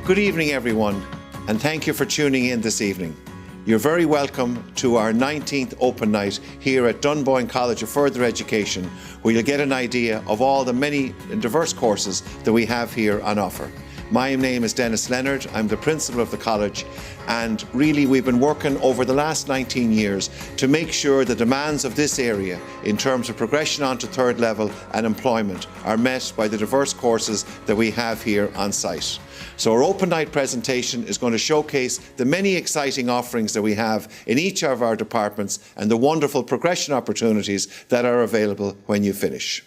Good evening, everyone, and thank you for tuning in this evening. You're very welcome to our 19th Open Night here at Dunboyne College of Further Education, where you'll get an idea of all the many and diverse courses that we have here on offer. My name is Dennis Leonard. I'm the principal of the college, and really we've been working over the last 19 years to make sure the demands of this area in terms of progression onto third level and employment are met by the diverse courses that we have here on site. So our Open Night presentation is going to showcase the many exciting offerings that we have in each of our departments and the wonderful progression opportunities that are available when you finish.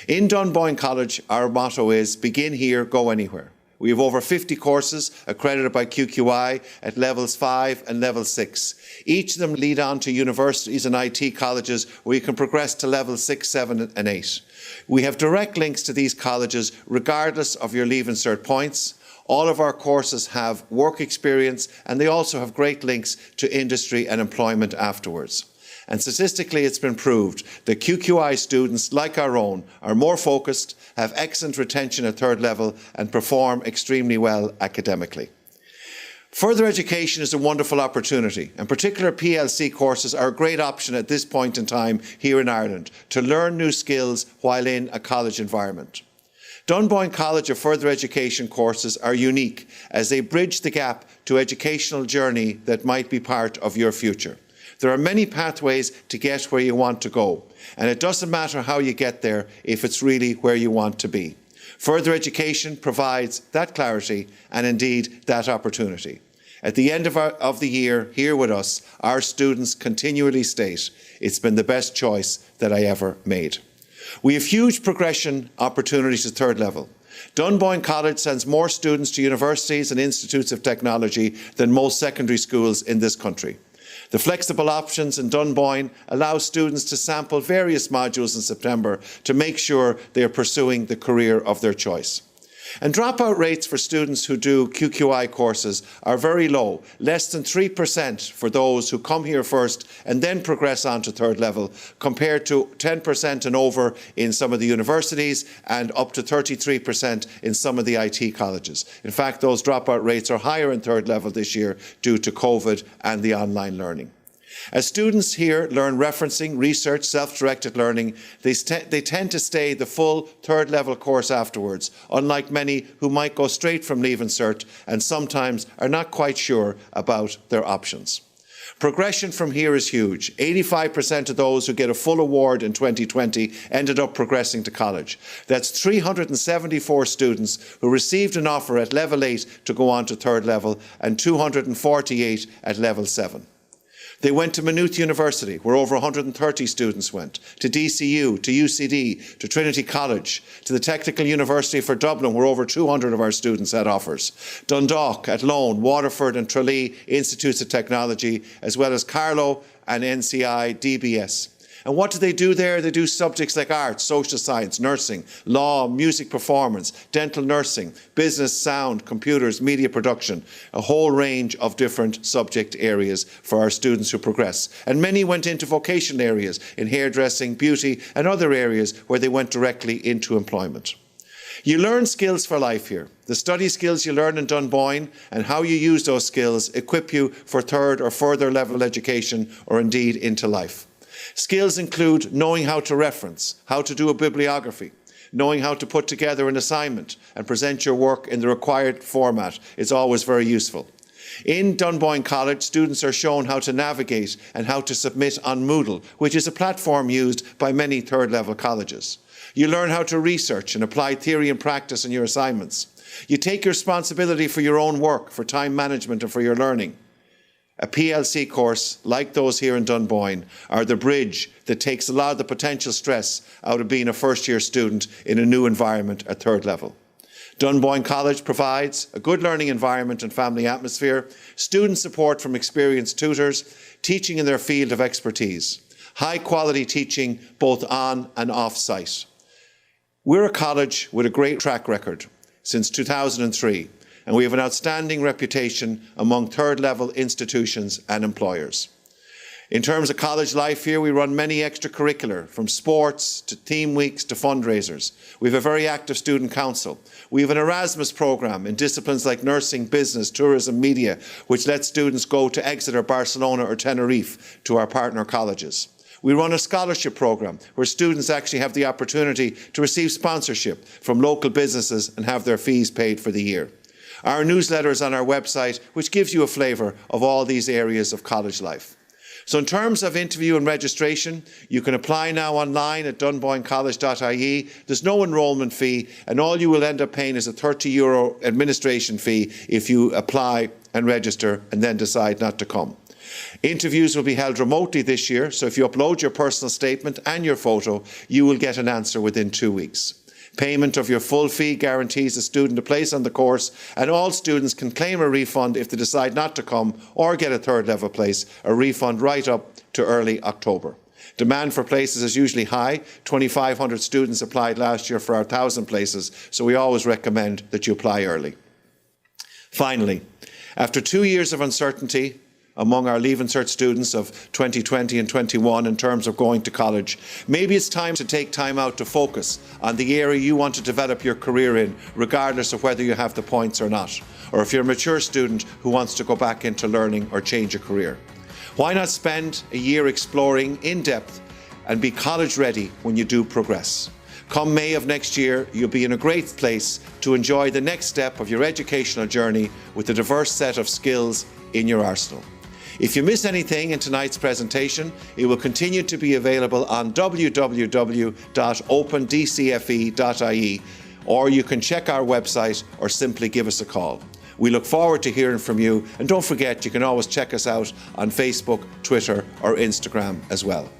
In Dunboyne College, our motto is begin here, go anywhere. We have over 50 courses accredited by QQI at levels 5 and level 6. Each of them lead on to universities and IT colleges where you can progress to levels 6, 7 and 8. We have direct links to these colleges regardless of your Leave Cert points. All of our courses have work experience, and they also have great links to industry and employment afterwards. And statistically, it's been proved that QQI students, like our own, are more focused, have excellent retention at third level, and perform extremely well academically. Further education is a wonderful opportunity, and particular PLC courses are a great option at this point in time here in Ireland to learn new skills while in a college environment. Dunboyne College of Further Education courses are unique as they bridge the gap to educational journey that might be part of your future. There are many pathways to get where you want to go, and it doesn't matter how you get there if it's really where you want to be. Further education provides that clarity and indeed that opportunity. At the end of the year here with us, our students continually state, "It's been the best choice that I ever made." We have huge progression opportunities at third level. Dunboyne College sends more students to universities and institutes of technology than most secondary schools in this country. The flexible options in Dunboyne allow students to sample various modules in September to make sure they are pursuing the career of their choice. And dropout rates for students who do QQI courses are very low, less than 3% for those who come here first and then progress on to third level, compared to 10% and over in some of the universities and up to 33% in some of the IT colleges. In fact, those dropout rates are higher in third level this year due to COVID and the online learning. As students here learn referencing, research, self-directed learning, they tend to stay the full third level course afterwards, unlike many who might go straight from Leave Cert and sometimes are not quite sure about their options. Progression from here is huge. 85% of those who get a full award in 2020 ended up progressing to college. That's 374 students who received an offer at level 8 to go on to third level and 248 at level 7. They went to Maynooth University, where over 130 students went, to DCU, to UCD, to Trinity College, to the Technical University for Dublin, where over 200 of our students had offers, Dundalk, Athlone, Waterford and Tralee Institutes of Technology, as well as Carlow and NCI DBS. And what do they do there? They do subjects like arts, social science, nursing, law, music performance, dental nursing, business, sound, computers, media production, a whole range of different subject areas for our students who progress. And many went into vocational areas in hairdressing, beauty and other areas where they went directly into employment. You learn skills for life here. The study skills you learn in Dunboyne and how you use those skills equip you for third or further level education or indeed into life. Skills include knowing how to reference, how to do a bibliography, knowing how to put together an assignment and present your work in the required format is always very useful. In Dunboyne College, students are shown how to navigate and how to submit on Moodle, which is a platform used by many third-level colleges. You learn how to research and apply theory and practice in your assignments. You take responsibility for your own work, for time management and for your learning. A PLC course, like those here in Dunboyne, are the bridge that takes a lot of the potential stress out of being a first-year student in a new environment at third level. Dunboyne College provides a good learning environment and family atmosphere, student support from experienced tutors, teaching in their field of expertise, high-quality teaching both on and off-site. We're a college with a great track record since 2003. And we have an outstanding reputation among third-level institutions and employers. In terms of college life here, we run many extracurricular, from sports to theme weeks to fundraisers. We have a very active student council. We have an Erasmus programme in disciplines like nursing, business, tourism, media, which lets students go to Exeter, Barcelona or Tenerife to our partner colleges. We run a scholarship programme where students actually have the opportunity to receive sponsorship from local businesses and have their fees paid for the year. Our newsletter is on our website, which gives you a flavour of all these areas of college life. So in terms of interview and registration, you can apply now online at dunboynecollege.ie. There's no enrolment fee, and all you will end up paying is a €30 administration fee if you apply and register and then decide not to come. Interviews will be held remotely this year, so if you upload your personal statement and your photo, you will get an answer within 2 weeks. Payment of your full fee guarantees a student a place on the course, and all students can claim a refund if they decide not to come or get a third level place, a refund right up to early October. Demand for places is usually high. 2,500 students applied last year for our 1,000 places, so we always recommend that you apply early. Finally, after 2 years of uncertainty among our Leaving Cert students of 2020 and 21 in terms of going to college, maybe it's time to take time out to focus on the area you want to develop your career in, regardless of whether you have the points or not, or if you're a mature student who wants to go back into learning or change a career. Why not spend a year exploring in depth and be college ready when you do progress? Come May of next year, you'll be in a great place to enjoy the next step of your educational journey with a diverse set of skills in your arsenal. If you miss anything in tonight's presentation, it will continue to be available on www.opendcfe.ie, or you can check our website or simply give us a call. We look forward to hearing from you, and don't forget you can always check us out on Facebook, Twitter or Instagram as well.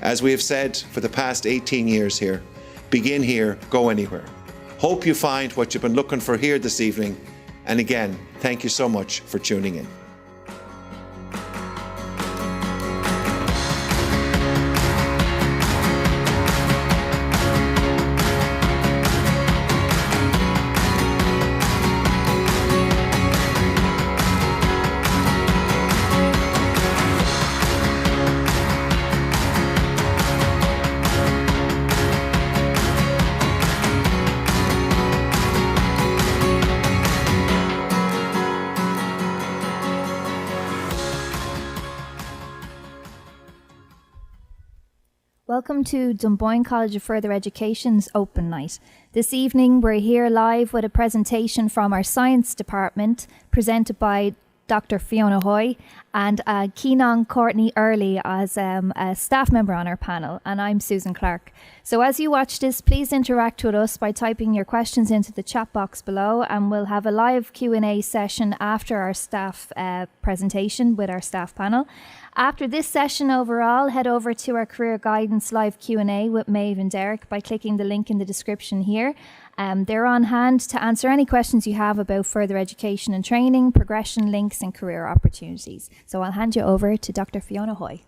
As we have said for the past 18 years here, begin here, go anywhere. Hope you find what you've been looking for here this evening, and again, thank you so much for tuning in. Welcome to Dunboyne College of Further Education's Open Night. This evening we're here live with a presentation from our Science Department presented by Dr. Fiona Hoy and Keenan Courtney Early as a staff member on our panel, and I'm Susan Clark. So as you watch this, please interact with us by typing your questions into the chat box below, and we'll have a live Q&A session after our staff presentation with our staff panel. After this session overall, head over to our Career Guidance live Q&A with Meabh and Derek by clicking the link in the description here. They're on hand to answer any questions you have about further education and training, progression links and career opportunities. So I'll hand you over to Dr. Fiona Hoy.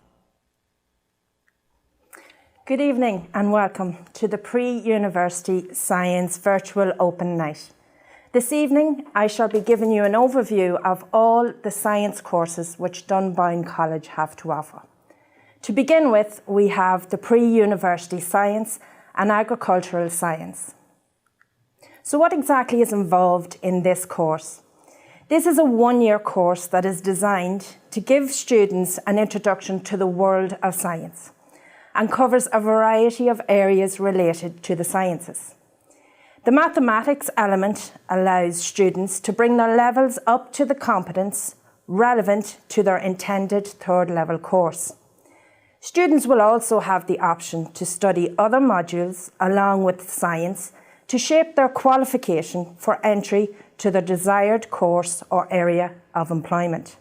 Good evening and welcome to the Pre-University Science Virtual Open Night. This evening I shall be giving you an overview of all the science courses which Dunboyne College have to offer. To begin with, we have the Pre-University Science and Agricultural Science. So what exactly is involved in this course? This is a one-year course that is designed to give students an introduction to the world of science and covers a variety of areas related to the sciences. The mathematics element allows students to bring their levels up to the competence relevant to their intended third level course. Students will also have the option to study other modules along with science to shape their qualification for entry to their desired course or area of employment.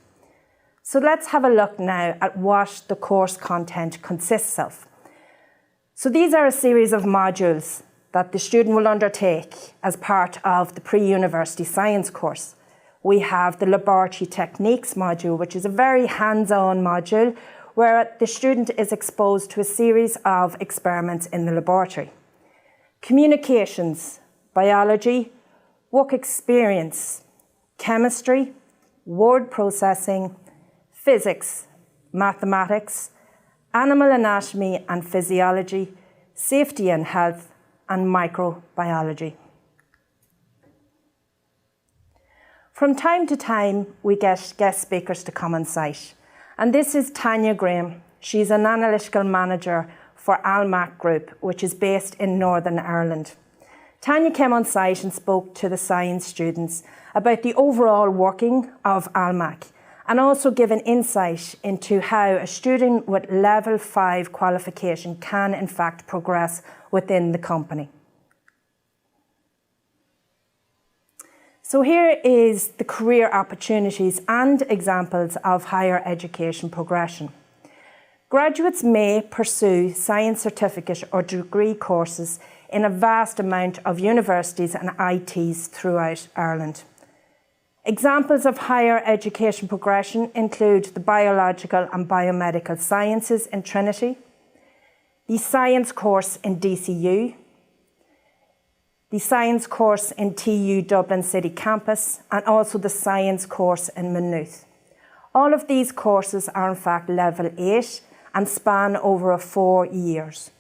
So let's have a look now at what the course content consists of. So these are a series of modules that the student will undertake as part of the Pre-University Science course. We have the Laboratory Techniques module, which is a very hands-on module where the student is exposed to a series of experiments in the laboratory. Communications, biology, work experience, chemistry, word processing, physics, mathematics, animal anatomy and physiology, safety and health, and microbiology. From time to time, we get guest speakers to come on site. And this is Tanya Graham. She's an analytical manager for Almac Group, which is based in Northern Ireland. Tanya came on site and spoke to the science students about the overall working of Almac and also give an insight into how a student with level 5 qualification can in fact progress within the company. So here is the career opportunities and examples of higher education progression. Graduates may pursue science certificate or degree courses in a vast amount of universities and ITs throughout Ireland. Examples of higher education progression include the biological and biomedical sciences in Trinity, the science course in DCU, the science course in TU Dublin City Campus, and also the science course in Maynooth. All of these courses are in fact level 8 and span over 4 years.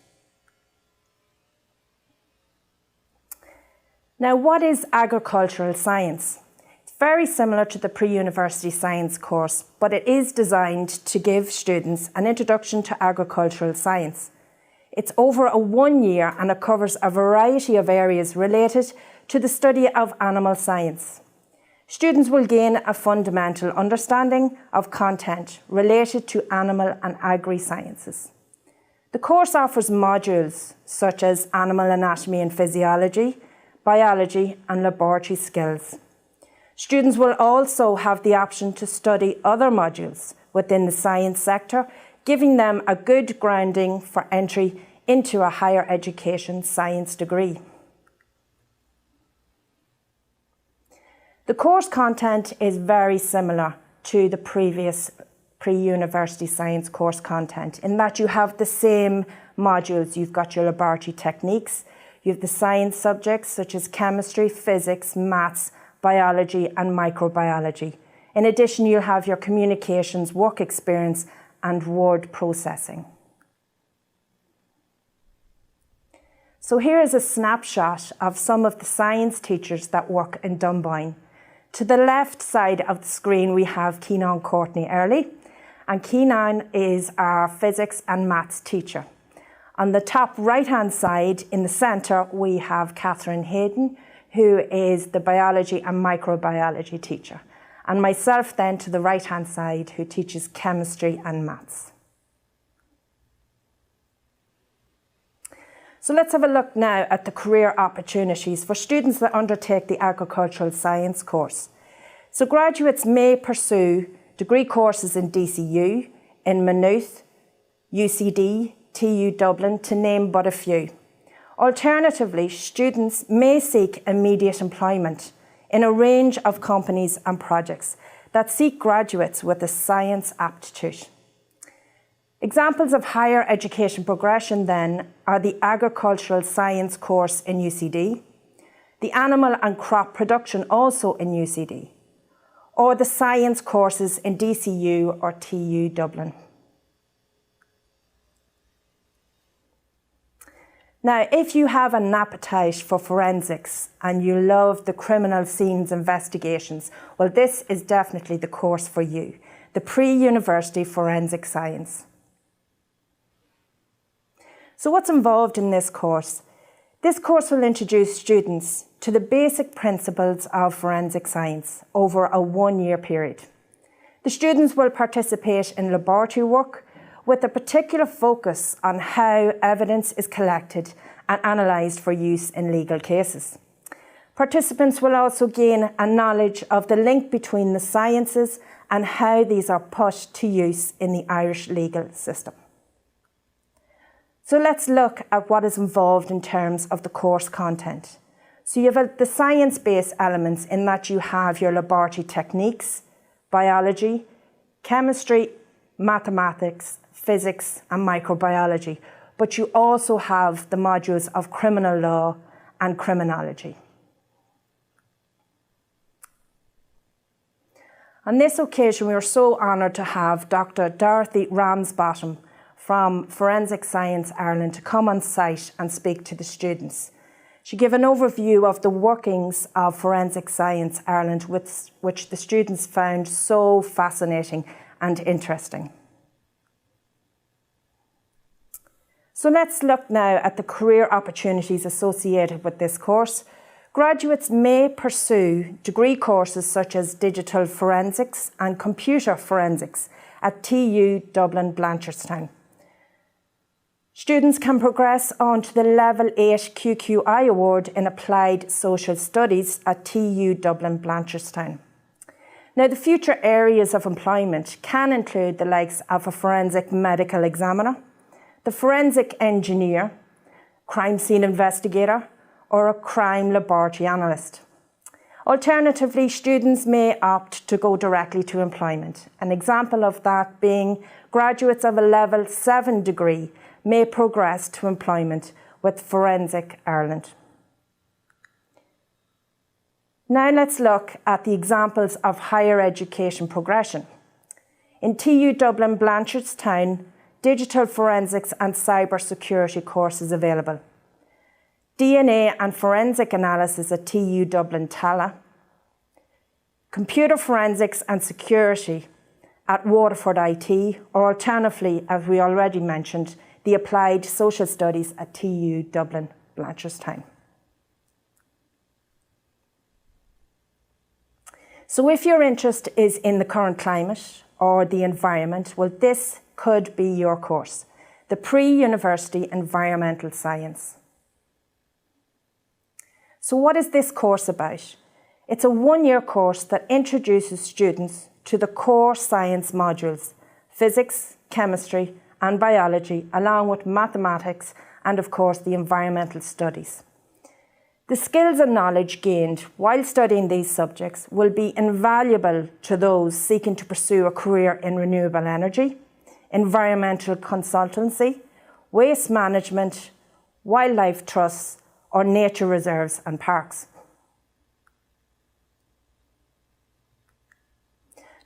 Now, what is agricultural science? It's very similar to the pre-university science course, but it is designed to give students an introduction to agricultural science. It's over a 1 year and it covers a variety of areas related to the study of animal science. Students will gain a fundamental understanding of content related to animal and agri-sciences. The course offers modules such as animal anatomy and physiology, biology and laboratory skills. Students will also have the option to study other modules within the science sector, giving them a good grounding for entry into a higher education science degree. The course content is very similar to the previous pre-university science course content in that you have the same modules. You've got your laboratory techniques, you have the science subjects such as chemistry, physics, maths, biology and microbiology. In addition, you'll have your communications, work experience and word processing. So here is a snapshot of some of the science teachers that work in Dunboyne. To the left side of the screen we have Keenan Courtney Early, and Keenan is our physics and maths teacher. On the top right hand side in the centre we have Catherine Hayden, who is the biology and microbiology teacher, and myself then to the right hand side who teaches chemistry and maths. So let's have a look now at the career opportunities for students that undertake the agricultural science course. So graduates may pursue degree courses in DCU, in Maynooth, UCD, TU Dublin, to name but a few. Alternatively, students may seek immediate employment in a range of companies and projects that seek graduates with a science aptitude. Examples of higher education progression then are the agricultural science course in UCD, the animal and crop production also in UCD, or the science courses in DCU or TU Dublin. Now, if you have an appetite for forensics and you love the criminal scenes investigations, well, this is definitely the course for you, the pre-university forensic science. So what's involved in this course? This course will introduce students to the basic principles of forensic science over a 1 year period. The students will participate in laboratory work with a particular focus on how evidence is collected and analysed for use in legal cases. Participants will also gain a knowledge of the link between the sciences and how these are put to use in the Irish legal system. So let's look at what is involved in terms of the course content. So you have the science-based elements in that you have your laboratory techniques, biology, chemistry, mathematics, physics and microbiology, but you also have the modules of criminal law and criminology. On this occasion, we are so honoured to have Dr. Dorothy Ramsbottom from Forensic Science Ireland to come on site and speak to the students. She gave an overview of the workings of Forensic Science Ireland, which the students found so fascinating and interesting. So let's look now at the career opportunities associated with this course. Graduates may pursue degree courses such as digital forensics and computer forensics at TU Dublin Blanchardstown. Students can progress on to the Level 8 QQI Award in Applied Social Studies at TU Dublin Blanchardstown. Now, the future areas of employment can include the likes of a forensic medical examiner, the forensic engineer, crime scene investigator, or a crime laboratory analyst. Alternatively, students may opt to go directly to employment. An example of that being graduates of a Level 7 degree may progress to employment with Forensic Ireland. Now let's look at the examples of higher education progression. In TU Dublin Blanchardstown, digital forensics and cyber security courses available. DNA and forensic analysis at TU Dublin Tala. Computer forensics and security at Waterford IT, or alternatively, as we already mentioned, the Applied Social Studies at TU Dublin Blanchardstown. So if your interest is in the current climate or the environment, well, this could be your course, the Pre-University Environmental Science. So what is this course about? It's a one-year course that introduces students to the core science modules, physics, chemistry, and biology, along with mathematics and, of course, the environmental studies. The skills and knowledge gained while studying these subjects will be invaluable to those seeking to pursue a career in renewable energy, environmental consultancy, waste management, wildlife trusts, or nature reserves and parks.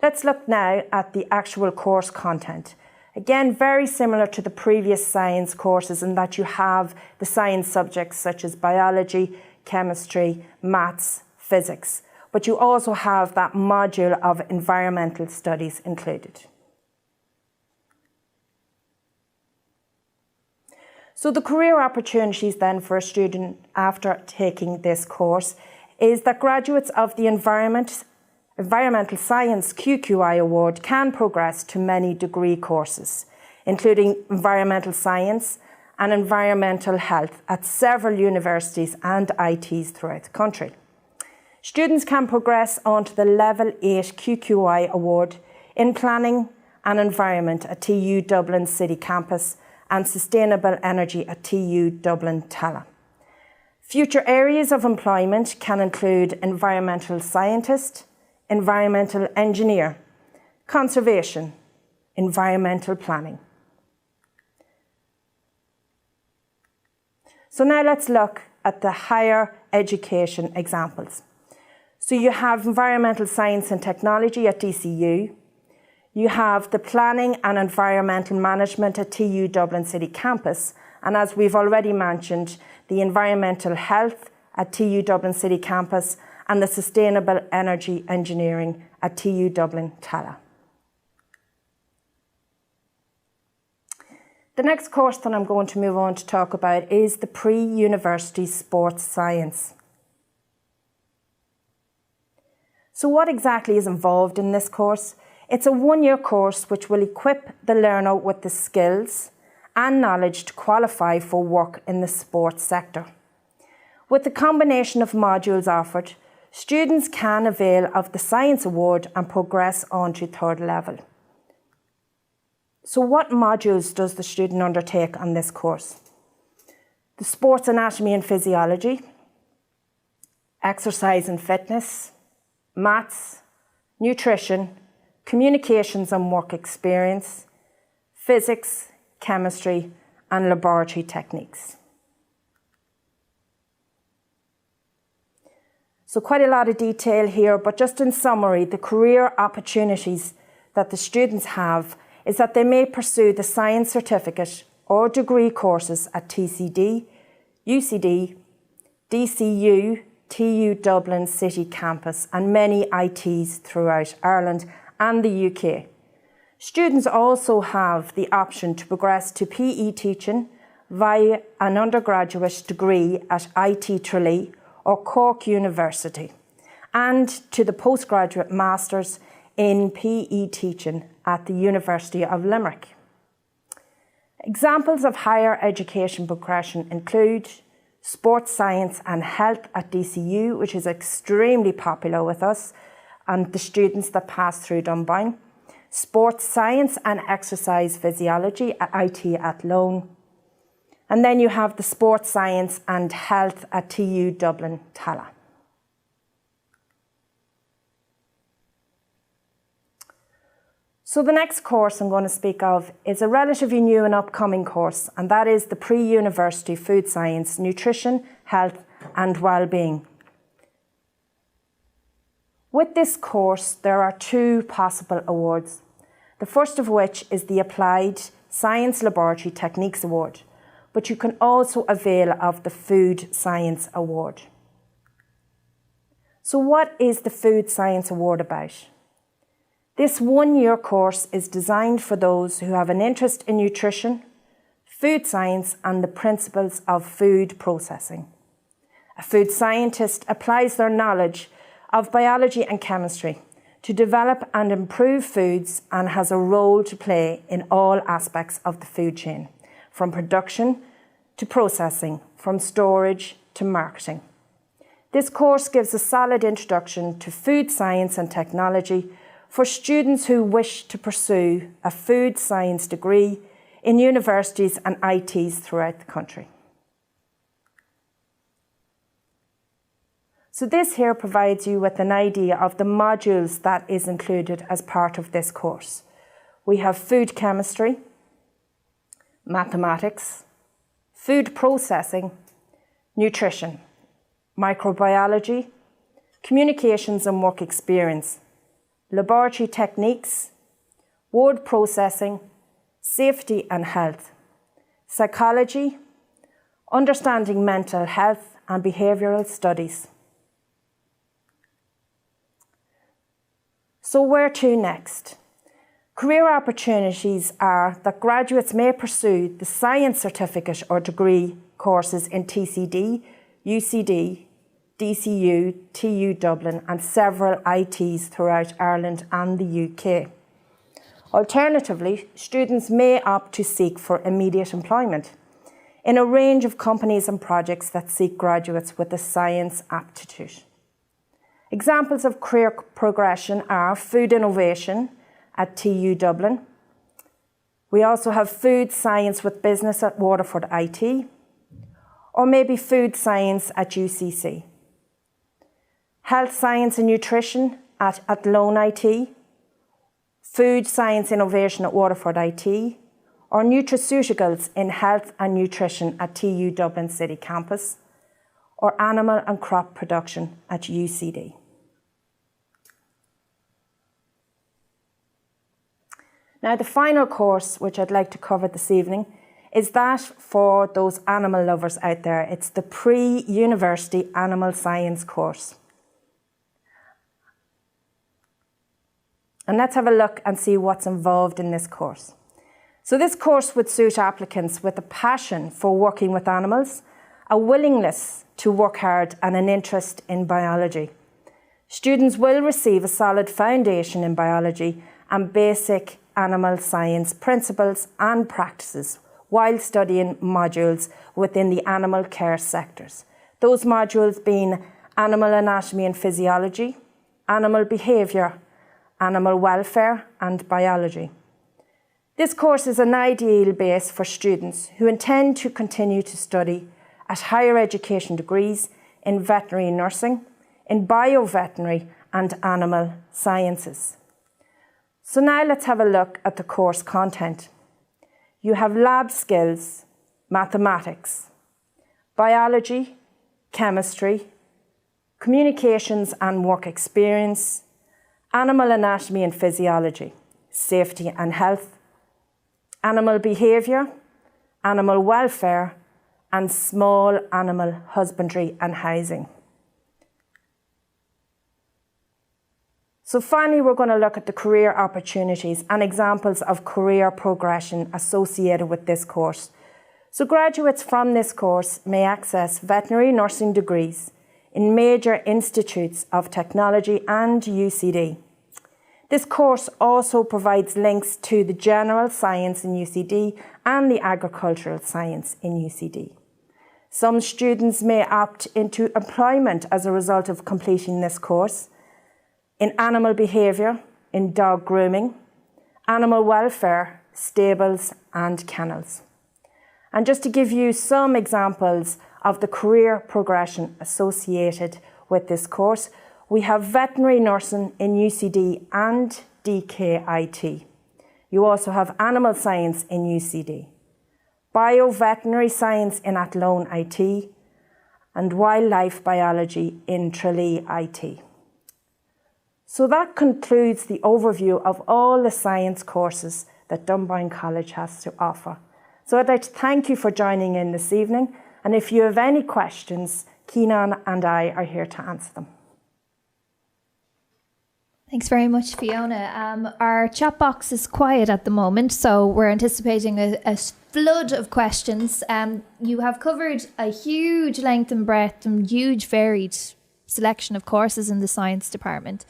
Let's look now at the actual course content. Again, very similar to the previous science courses in that you have the science subjects such as biology, chemistry, maths, physics, but you also have that module of environmental studies included. So the career opportunities then for a student after taking this course is that graduates of the Environmental Science QQI Award can progress to many degree courses, including environmental science and environmental health at several universities and ITs throughout the country. Students can progress onto the Level 8 QQI Award in Planning and Environment at TU Dublin City Campus and Sustainable Energy at TU Dublin Tala. Future areas of employment can include environmental scientist, environmental engineer, conservation, environmental planning. So now let's look at the higher education examples. So you have environmental science and technology at DCU. You have the planning and environmental management at TU Dublin City Campus. And as we've already mentioned, the environmental health at TU Dublin City Campus and the Sustainable Energy Engineering at TU Dublin Tala. The next course that I'm going to move on to talk about is the Pre-University Sports Science. So what exactly is involved in this course? It's a one-year course which will equip the learner with the skills and knowledge to qualify for work in the sports sector. With the combination of modules offered, students can avail of the Science Award and progress on to third level. So what modules does the student undertake on this course? The Sports Anatomy and Physiology, Exercise and Fitness, Maths, Nutrition, Communications and Work Experience, Physics, Chemistry and Laboratory Techniques. So quite a lot of detail here, but just in summary, the career opportunities that the students have is that they may pursue the science certificate or degree courses at TCD, UCD, DCU, TU Dublin City Campus and many ITs throughout Ireland and the UK. Students also have the option to progress to PE teaching via an undergraduate degree at IT Tralee or Cork University and to the postgraduate masters in PE teaching at the University of Limerick. Examples of higher education progression include sports science and health at DCU, which is extremely popular with us and the students that pass through Dunboyne, sports science and exercise physiology at IT Athlone, and then you have the sports science and health at TU Dublin Tala. So the next course I'm going to speak of is a relatively new and upcoming course, and that is the Pre-University Food Science, Nutrition, Health and Wellbeing. With this course, there are two possible awards. The first of which is the Applied Science Laboratory Techniques Award, but you can also avail of the Food Science Award. So what is the Food Science Award about? This one-year course is designed for those who have an interest in nutrition, food science and the principles of food processing. A food scientist applies their knowledge of biology and chemistry to develop and improve foods and has a role to play in all aspects of the food chain, from production to processing, from storage to marketing. This course gives a solid introduction to food science and technology for students who wish to pursue a food science degree in universities and ITs throughout the country. So this here provides you with an idea of the modules that is included as part of this course. We have food chemistry, mathematics, food processing, nutrition, microbiology, communications and work experience, laboratory techniques, word processing, safety and health, psychology, understanding mental health and behavioural studies. So where to next? Career opportunities are that graduates may pursue the science certificate or degree courses in TCD, UCD, DCU, TU Dublin and several ITs throughout Ireland and the UK. Alternatively, students may opt to seek for immediate employment in a range of companies and projects that seek graduates with a science aptitude. Examples of career progression are food innovation at TU Dublin. We also have food science with business at Waterford IT, or maybe food science at UCC. Health science and nutrition at Athlone IT, food science innovation at Waterford IT, or nutraceuticals in health and nutrition at TU Dublin City Campus, or animal and crop production at UCD. Now, the final course which I'd like to cover this evening is that for those animal lovers out there. It's the Pre-University Animal Science course. And let's have a look and see what's involved in this course. So this course would suit applicants with a passion for working with animals, a willingness to work hard and an interest in biology. Students will receive a solid foundation in biology and basic animal science principles and practices while studying modules within the animal care sectors. Those modules being animal anatomy and physiology, animal behaviour, animal welfare and biology. This course is an ideal base for students who intend to continue to study at higher education degrees in veterinary nursing, in bioveterinary and animal sciences. So now let's have a look at the course content. You have lab skills, mathematics, biology, chemistry, communications and work experience, animal anatomy and physiology, safety and health, animal behaviour, animal welfare, and small animal husbandry and housing. So finally, we're going to look at the career opportunities and examples of career progression associated with this course. So graduates from this course may access veterinary nursing degrees in major institutes of technology and UCD. This course also provides links to the general science in UCD and the agricultural science in UCD. Some students may opt into employment as a result of completing this course in animal behaviour, in dog grooming, animal welfare, stables and kennels. And just to give you some examples of the career progression associated with this course, we have veterinary nursing in UCD and DKIT. You also have animal science in UCD, bioveterinary science in Athlone IT, and wildlife biology in Tralee IT. So that concludes the overview of all the science courses that Dunboyne College has to offer. So I'd like to thank you for joining in this evening, and if you have any questions, Keenan and I are here to answer them. Thanks very much, Fiona. Our chat box is quiet at the moment, so we're anticipating a flood of questions. You have covered a huge length and breadth and huge varied selection of courses in the science department.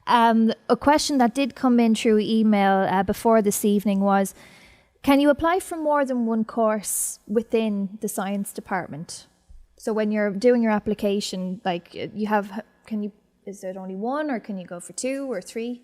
A question that did come in through email before this evening was, can you apply for more than one course within the science department? So when you're doing your application, like is it only one, or can you go for two or three?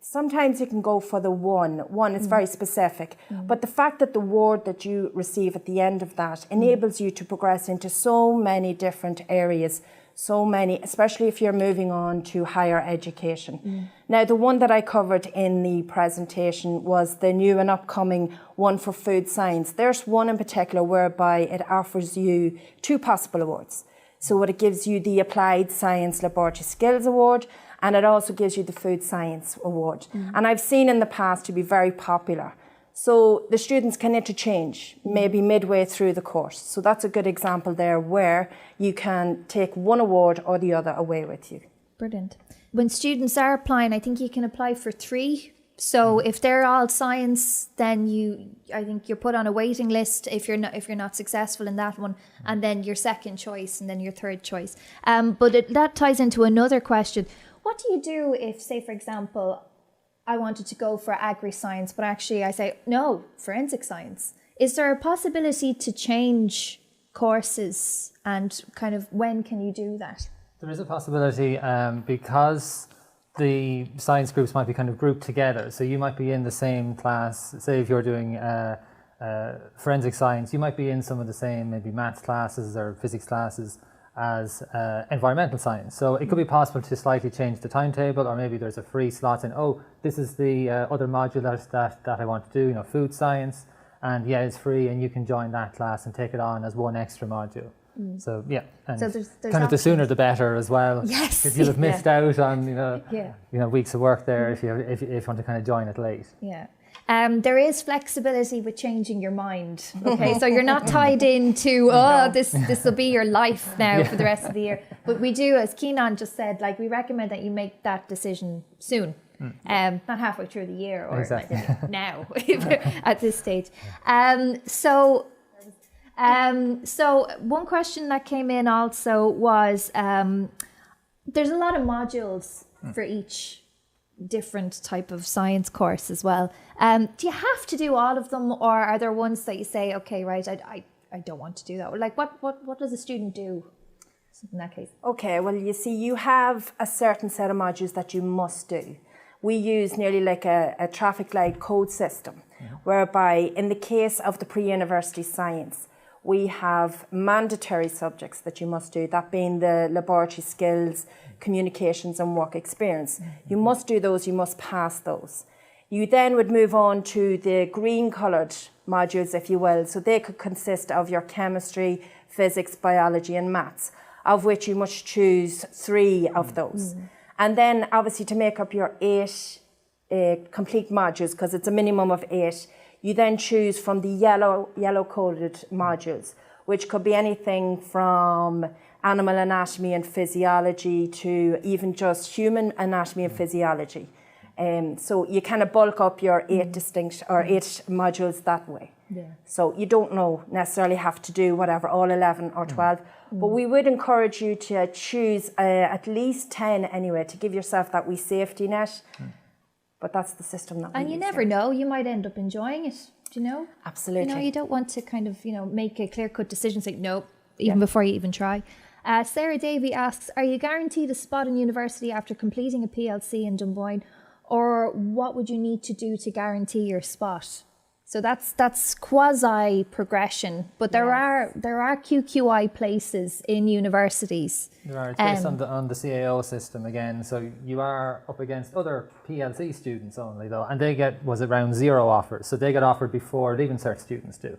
Sometimes you can go for the one. One is very specific. But the fact that the award that you receive at the end of that enables you to progress into so many different areas, especially if you're moving on to higher education. Now, the one that I covered in the presentation was the new and upcoming one for food science. There's one in particular whereby it offers you two possible awards. So it gives you the Applied Science Laboratory Skills Award, and it also gives you the Food Science Award. And I've seen in the past to be very popular. So the students can interchange maybe midway through the course. So that's a good example there where you can take one award or the other away with you. Brilliant. When students are applying, I think you can apply for three. So if they're all science, then I think you're put on a waiting list if you're not successful in that one, and then your second choice and then your third choice. But that ties into another question. What do you do if, say, for example, I wanted to go for agri-science, but actually I say, no, forensic science? Is there a possibility to change courses, and kind of when can you do that? There is a possibility because the science groups might be kind of grouped together. So you might be in the same class, say if you're doing forensic science, you might be in some of the same maybe maths classes or physics classes as environmental science. So it could be possible to slightly change the timetable, or maybe there's a free slot in, this is the other module that I want to do, food science, and it's free and you can join that class and take it on as one extra module. So and so there's kind of the sooner the better as well. Yes, because you'll have missed out on weeks of work there if you want to kind of join it late. Yeah. There is flexibility with changing your mind. Okay, so you're not tied into this will be your life now for the rest of the year. But we do, as Keenan just said, we recommend that you make that decision soon. Not halfway through the year or exactly. Now at this stage. So one question that came in also was there's a lot of modules for each different type of science course as well. Do you have to do all of them, or are there ones that you say, okay, right, I don't want to do that? Or what does a student do in that case? Okay, well, you see, you have a certain set of modules that you must do. We use nearly like a traffic light code system, whereby in the case of the pre-university science, we have mandatory subjects that you must do, that being the laboratory skills, communications and work experience. You must do those, you must pass those. You then would move on to the green coloured modules, if you will. So they could consist of your chemistry, physics, biology and maths. of which you must choose 3 of those. And then obviously to make up your 8 complete modules, because it's a minimum of 8, you then choose from the yellow coded modules, which could be anything from animal anatomy and physiology to even just human anatomy and physiology. So you kind of bulk up your 8 distinct or 8 modules that way. Yeah. So you don't necessarily have to do whatever, all 11 or 12, but we would encourage you to choose at least 10 anyway, to give yourself that wee safety net. But that's the system that we And you use never here. know, you might end up enjoying it, do you know? Absolutely. You know, you don't want to kind of, make a clear-cut decision, say nope, even before you even try. Sarah Davey asks, are you guaranteed a spot in university after completing a PLC in Dunboyne, or what would you need to do to guarantee your spot? So that's quasi progression, but there are QQI places in universities. There are. It's based on the CAO system again. So you are up against other PLC students only though, and they get around 0 offers. So they get offered before Leaving Cert students do.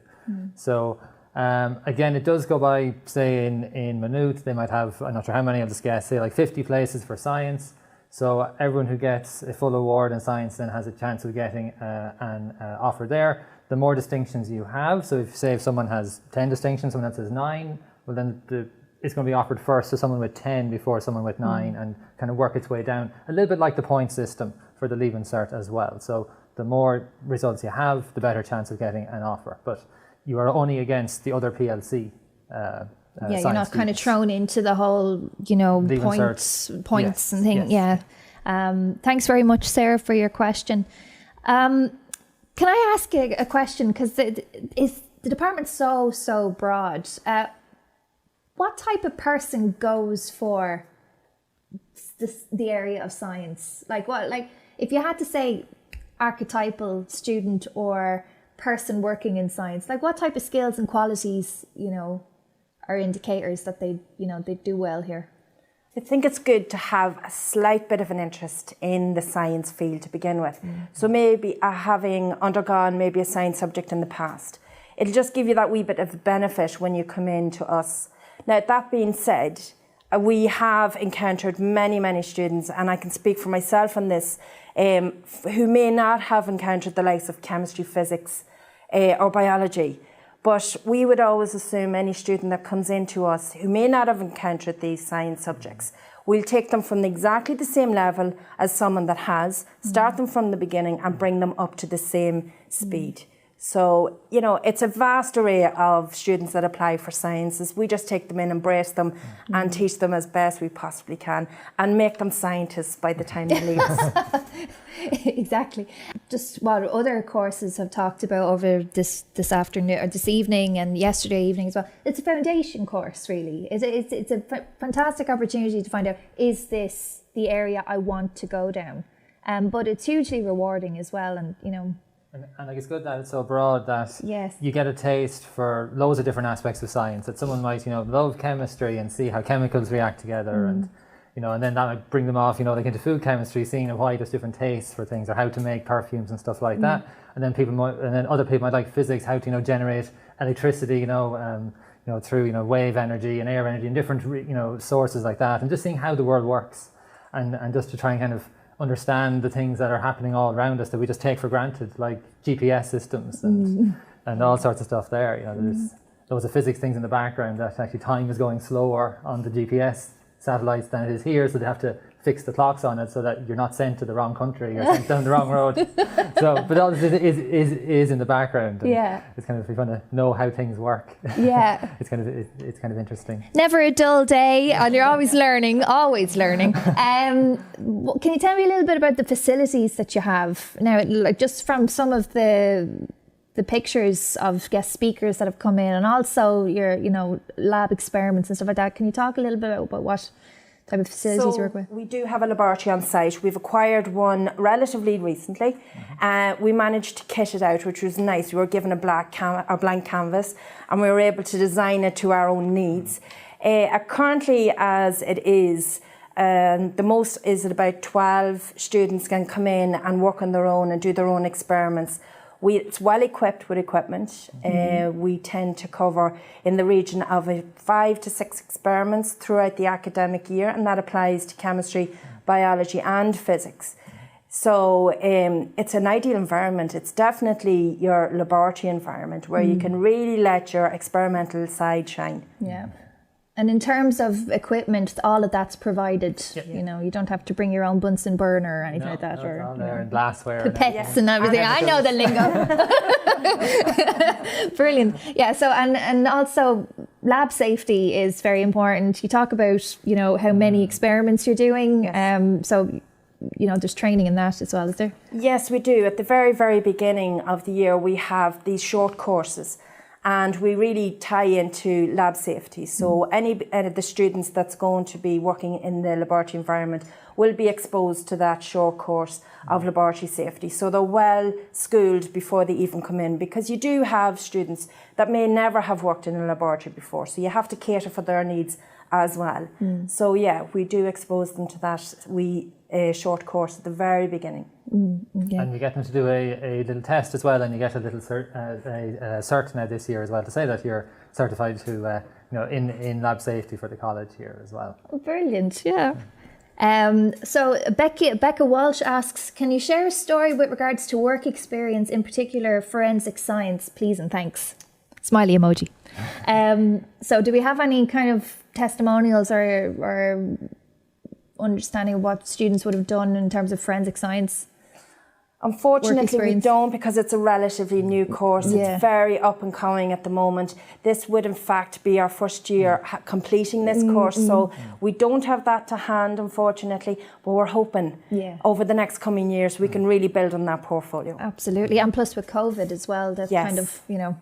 So again, it does go by, say in Maynooth, they might have, I'm not sure how many, I'll just guess, say like 50 places for science. So everyone who gets a full award in science then has a chance of getting an offer there. The more distinctions you have, so if someone has 10 distinctions, someone else has 9, well then it's going to be offered first to someone with 10 before someone with 9 and kind of work its way down. A little bit like the point system for the Leaving Cert as well. So the more results you have, the better chance of getting an offer. But you are only against the other PLC you're not kind of thrown into the whole, points Yes, and things. yes. Yeah. Thanks very much, Sarah, for your question. Can I ask a question? Because is the department so broad? What type of person goes for the area of science? Like what? Like if you had to say archetypal student or person working in science, like what type of skills and qualities, are indicators that they do well here? I think it's good to have a slight bit of an interest in the science field to begin with. So maybe having undergone maybe a science subject in the past, it'll just give you that wee bit of benefit when you come in to us. Now, that being said, we have encountered many students, and I can speak for myself on this, who may not have encountered the likes of chemistry, physics, or biology. But we would always assume any student that comes into us who may not have encountered these science subjects, we'll take them from exactly the same level as someone that has, start them from the beginning and bring them up to the same speed. So, it's a vast array of students that apply for sciences. We just take them in, embrace them and teach them as best we possibly can and make them scientists by the time they leave us. Exactly. Just what other courses have talked about over this afternoon or this evening and yesterday evening as well. It's a foundation course, really. It's a fantastic opportunity to find out, is this the area I want to go down? But it's hugely rewarding as well, and And like it's good that it's so broad that Yes. you get a taste for loads of different aspects of science. That someone might, love chemistry and see how chemicals react together, and and then that might bring them off, like into food chemistry, seeing why there's different tastes for things or how to make perfumes and stuff like that. And then other people might like physics, how to generate electricity, through wave energy and air energy and different sources like that, and just seeing how the world works, and just to try and kind of understand the things that are happening all around us that we just take for granted, like GPS systems and all sorts of stuff there. There's loads of physics things in the background that actually time is going slower on the GPS satellites than it is here, so they have to fix the clocks on it so that you're not sent to the wrong country or sent down the wrong road. But all this is in the background. And it's kind of, if you want to know how things work. Yeah. it's kind of interesting. Never a dull day, and you're always learning. Can you tell me a little bit about the facilities that you have now? Like just from some of the pictures of guest speakers that have come in, and also your lab experiments and stuff like that. Can you talk a little bit about what type of facilities you work with? We do have a laboratory on site. We've acquired one relatively recently. We managed to kit it out, which was nice. We were given a blank canvas, and we were able to design it to our own needs. Currently, as it is, the most is that about 12 students can come in and work on their own and do their own experiments. It's well equipped with equipment. We tend to cover in the region of 5 to 6 experiments throughout the academic year, and that applies to chemistry, biology and physics. So it's an ideal environment. It's definitely your laboratory environment where you can really let your experimental side shine. Yeah. And in terms of equipment, all of that's provided. You know, you don't have to bring your own Bunsen burner or anything like that, it's or all there in glassware. pipettes and everything. I know the lingo. Brilliant. Yeah. So and also lab safety is very important. You talk about, you know, how many experiments you're doing. So, you know, there's training in that as well, is there? Yes, we do. At the very, very beginning of the year, we have these short courses. And we really tie into lab safety. So any of the students that's going to be working in the laboratory environment will be exposed to that short course of laboratory safety. So they're well schooled before they even come in, because you do have students that may never have worked in a laboratory before. So you have to cater for their needs as well. So yeah, we do expose them to that short course at the very beginning. And you get them to do a little test as well, and you get a little cert now this year as well to say that you're certified to you know, in lab safety for the college here as well. Brilliant, yeah. So Becca Walsh asks, can you share a story with regards to work experience, in particular forensic science, please and thanks? Smiley emoji. So do we have any kind of testimonials or understanding of what students would have done in terms of forensic science? Unfortunately, we don't, because it's a relatively new course. It's very up and coming at the moment. This would in fact be our first year completing this course, so we don't have that to hand, unfortunately, but we're hoping over the next coming years we can really build on that portfolio. Absolutely, and plus with COVID as well, that kind of, you know,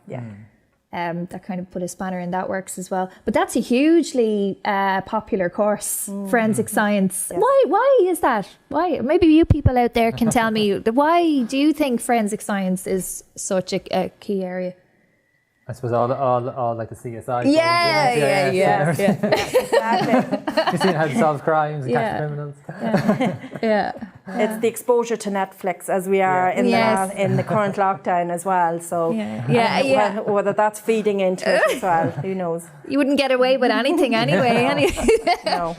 that kind of put a spanner in that works as well. But that's a hugely popular course, forensic science. Why is that? Why? Maybe you people out there can tell me, why do you think forensic science is such a key area? I suppose all like the CSI. Yeah. Exactly. You've seen how to solve crimes and catch criminals. It's the exposure to Netflix as we are in the current lockdown as well. So whether that's feeding into it as well, who knows? You wouldn't get away with anything anyway. No.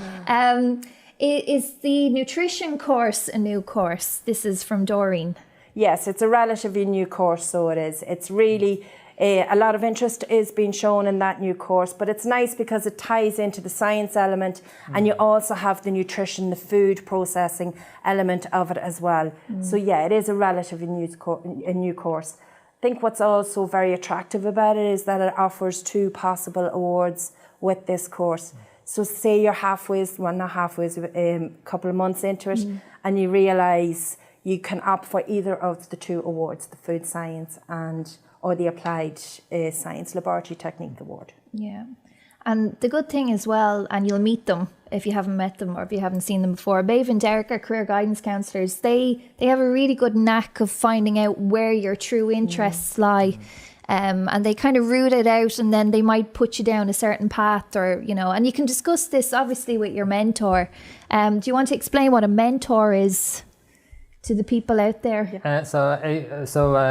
Is the nutrition course a new course? This is from Doreen. Yes, it's a relatively new course, so it is. It's really a lot of interest is being shown in that new course, but it's nice because it ties into the science element, and you also have the nutrition, the food processing element of it as well. So yeah, it is a relatively new course. I think what's also very attractive about it is that it offers 2 possible awards with this course. So say you're a couple of months into it, and you realise you can opt for either of the 2 awards, the food science or the applied science laboratory technique award. Yeah. And the good thing as well, and you'll meet them if you haven't met them or if you haven't seen them before, Meabh and Derek are career guidance counsellors. They have a really good knack of finding out where your true interests lie. And they kind of root it out, and then they might put you down a certain path, or, you know, and you can discuss this obviously with your mentor. Do you want to explain what a mentor is to the people out there? So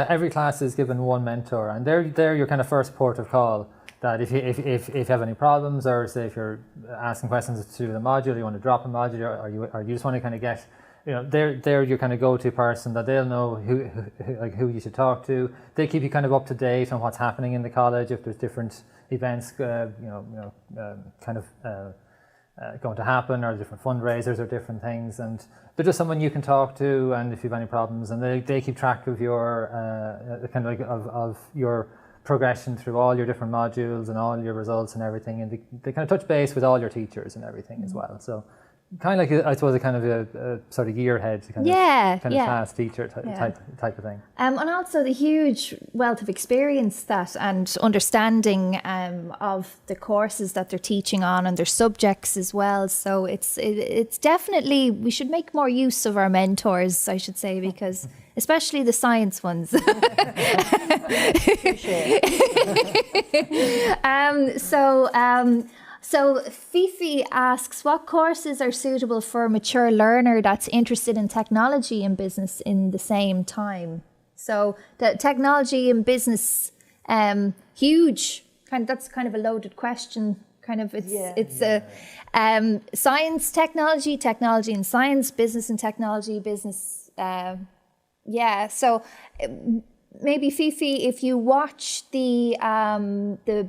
every class is given 1 mentor, and they're your kind of first port of call. That if you have any problems, or say if you're asking questions to the module, you want to drop a module, or you just want to kind of get, you know, they're your kind of go-to person, that they'll know who you should talk to. They keep you kind of up to date on what's happening in the college, if there's different events, going to happen, or different fundraisers or different things, and they're just someone you can talk to, and if you have any problems, and they keep track of your kind of like of your progression through all your different modules and all your results and everything, and they kind of touch base with all your teachers and everything as well. So kind of like, I suppose, a kind of a sort of year ahead kind of class teacher type of thing. And also the huge wealth of experience that and understanding of the courses that they're teaching on and their subjects as well. So it's definitely, we should make more use of our mentors, I should say, because especially the science ones. So Fifi asks, what courses are suitable for a mature learner that's interested in technology and business in the same time? So the technology and business, huge. That's kind of a loaded question. Science, technology and science, business and technology, business. So maybe Fifi, if you watch the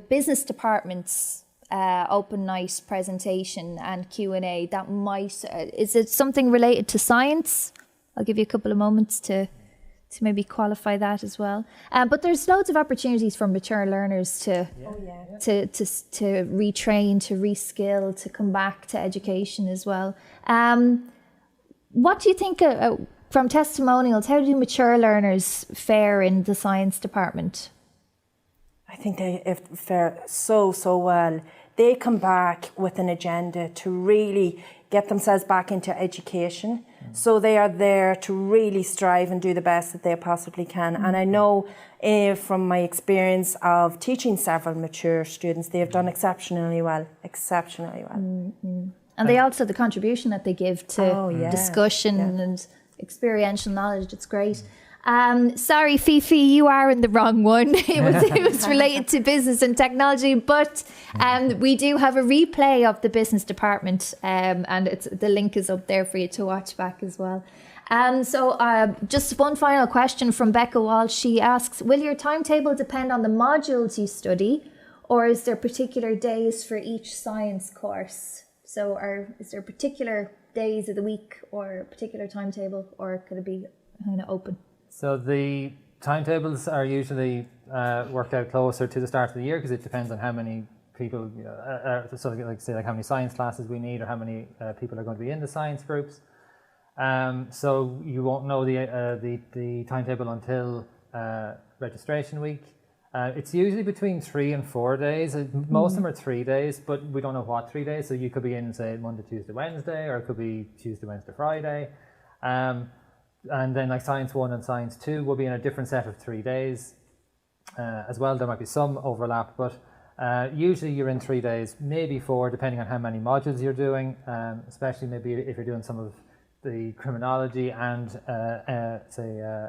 business department's open night presentation and Q&A, that might, is it something related to science? I'll give you a couple of moments to maybe qualify that as well. But there's loads of opportunities for mature learners to retrain, to reskill, to come back to education as well. What do you think, from testimonials, how do mature learners fare in the science department? I think they fare so well. They come back with an agenda to really get themselves back into education. So they are there to really strive and do the best that they possibly can. And I know from my experience of teaching several mature students, they have done exceptionally well. And they also, the contribution that they give to discussion and experiential knowledge, it's great. Sorry, Fifi, you are in the wrong one. It was related to business and technology, but we do have a replay of the business department, and the link is up there for you to watch back as well. Just one final question from Becca Walsh. She asks, will your timetable depend on the modules you study, or is there particular days for each science course? So is there particular days of the week or a particular timetable, or could it be kind of open? So the timetables are usually worked out closer to the start of the year because it depends on how many people, like how many science classes we need or how many people are going to be in the science groups. So you won't know the timetable until registration week. It's usually between 3 and 4 days. Most of them are 3 days, but we don't know what 3 days. So you could be in, say, Monday, Tuesday, Wednesday, or it could be Tuesday, Wednesday, Friday. And then like Science 1 and Science 2 will be in a different set of 3 days as well. There might be some overlap, but usually you're in 3 days, maybe 4, depending on how many modules you're doing, especially maybe if you're doing some of the criminology and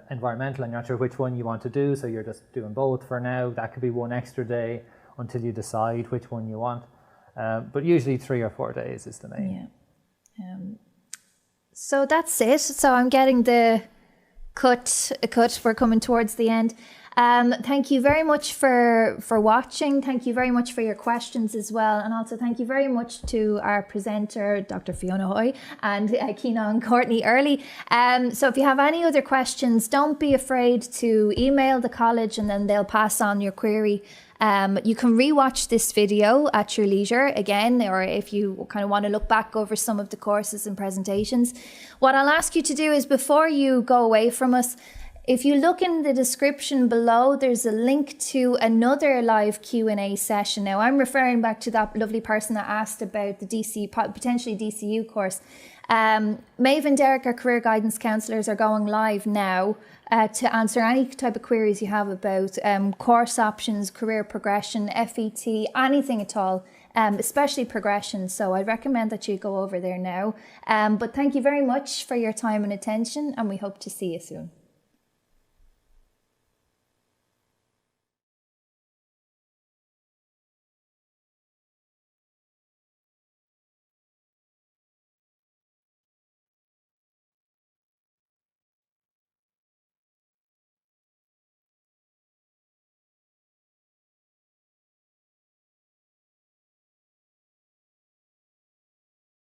environmental and you're not sure which one you want to do, so you're just doing both for now. That could be 1 extra day until you decide which one you want. But usually 3 or 4 days is the main. Yeah. So that's it. So I'm getting the cut. We're coming towards the end. Thank you very much for watching. Thank you very much for your questions as well. And also thank you very much to our presenter, Dr. Fiona Hoy, and Keenan Courtney Early. So if you have any other questions, don't be afraid to email the college and then they'll pass on your query. You can rewatch this video at your leisure again, or if you kind of want to look back over some of the courses and presentations. What I'll ask you to do is, before you go away from us, if you look in the description below, there's a link to another live Q&A session. Now, I'm referring back to that lovely person that asked about the potentially DCU course. Maeve and Derek, our career guidance counsellors, are going live now to answer any type of queries you have about course options, career progression, FET, anything at all, especially progression. So I'd recommend that you go over there now. But thank you very much for your time and attention, and we hope to see you soon.